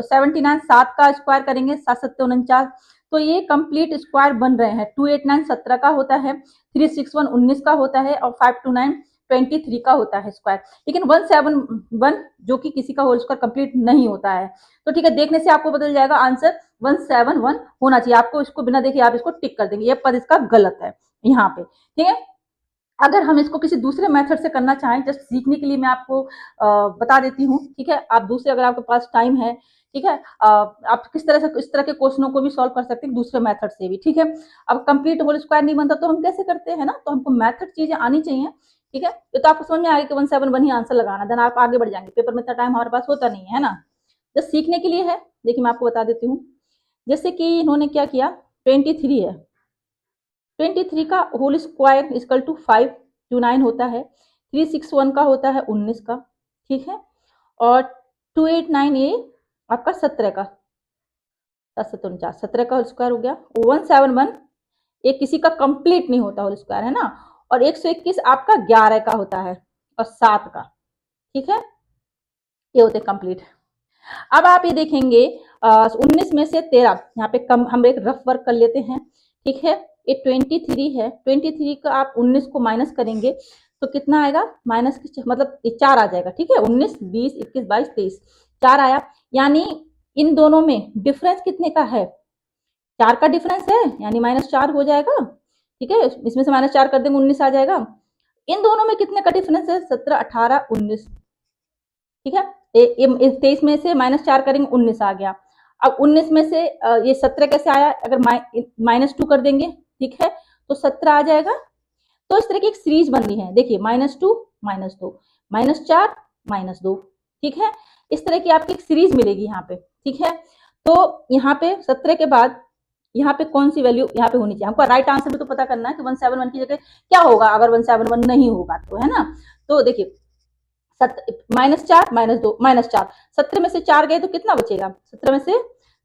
79 7 का स्क्वायर करेंगे 7 7 49, तो ये कंप्लीट स्क्वायर बन रहे हैं। 289 17 का होता है, 361 19 का होता है और 529 23 का होता है स्क्वायर। लेकिन 171 जो कि किसी का होल स्क्वायर कंप्लीट नहीं होता है। तो ठीक है, देखने से आपको बदल जाएगा आंसर 171 होना चाहिए। आपको इसको बिना देखे आप इसको टिक कर देंगे, ये पद इसका गलत है यहाँ पे। ठीक है, अगर हम इसको किसी दूसरे मेथड से करना चाहें, जस्ट सीखने के लिए मैं आपको बता देती हूँ। ठीक है, आप दूसरे, अगर आपके पास टाइम है, ठीक है, आप किस तरह से इस तरह के क्वेश्चनों को भी सॉल्व कर सकते हैं दूसरे मेथड से भी। ठीक है, अब कंप्लीट होल स्क्वायर नहीं बनता तो हम कैसे करते हैं ना, तो हमको मेथड चीजें आनी चाहिए। ठीक है, ये तो आपको समझ में आ गया कि 171 ही आंसर लगाना, देन आप आगे बढ़ जाएंगे। पेपर में इतना टाइम हमारे पास होता नहीं है ना, जस्ट सीखने के लिए है। देखिए मैं आपको बता देती हूँ, जैसे कि इन्होंने क्या किया, 23 है, 23 का होल स्क्वायर इक्वल टू 529 होता है, 361 का होता है 19 का। ठीक है, और 289 ये आपका 17 का, 749 17 का होल स्क्वायर हो गया। 171 ये किसी का कंप्लीट नहीं होता होल स्क्वायर, है ना, और 121 आपका 11 का होता है और 7 का। ठीक है, ये होते कंप्लीट। अब आप ये देखेंगे 19 में से 13, यहाँ पे कम हम एक रफ वर्क कर लेते हैं। ठीक है, ये 23 है, 23 का आप 19 को माइनस करेंगे तो कितना आएगा, माइनस मतलब 4 आ जाएगा। ठीक है, 19 20 21 22 23 4 आया, यानी इन दोनों में डिफरेंस कितने का है, 4 का डिफरेंस है, यानी -4 हो जाएगा। ठीक है, इसमें से -4 कर देंगे 19 आ जाएगा। इन दोनों में कितने का डिफरेंस है, 17 18 19। ठीक है, 23 में से -4 करेंगे 19 आ गया। अब 19 में से ये 17 कैसे आया, अगर -2 कर देंगे, ठीक है, तो 17 आ जाएगा। तो इस तरह की एक सीरीज बन रही है, देखिए -2 -2 -4 -2। ठीक है, इस तरह की आपकी एक सीरीज मिलेगी यहाँ पे। ठीक है, तो यहाँ पे 17 के बाद यहाँ पे कौन सी वैल्यू यहाँ पे होनी चाहिए, हमको राइट आंसर भी तो पता करना है कि 171 की जगह क्या होगा अगर 171 नहीं होगा तो, है ना। तो देखिए -4 -2 -4, 17 में से 4 गए तो कितना बचेगा, 17 में से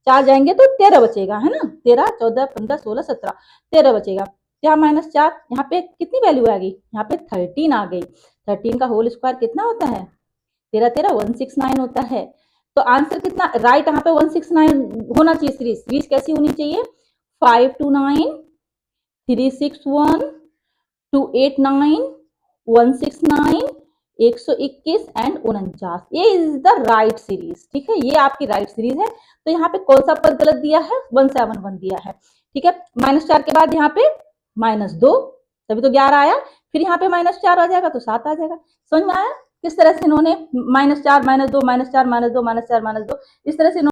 4 जाएंगे तो 13 बचेगा, है ना, 13 14 15 16 17 13 बचेगा। यहाँ -4, यहाँ पे कितनी वैल्यू आ गई, यहाँ पे 13 आ गई। 13 का होल स्क्वायर कितना होता है, 13 13 169 होता है। तो आंसर कितना राइट, यहाँ पे 169 होना चाहिए। सीरीज सीरीज कैसी होनी चाहिए, 529 361 289 169 121 एंड 49, ये इज द राइट सीरीज। ठीक है, ये आपकी राइट सीरीज है। तो यहाँ पे कौन सा पद गलत दिया है, 171 दिया है। ठीक है, -4 के बाद यहाँ पे -2, तभी तो 11 आया, फिर यहाँ पे -4 आ जाएगा तो 7 आ जाएगा। समझ में आया किस तरह से इन्होंने -4 -2 -4 -2 -4 -2 इस तरह से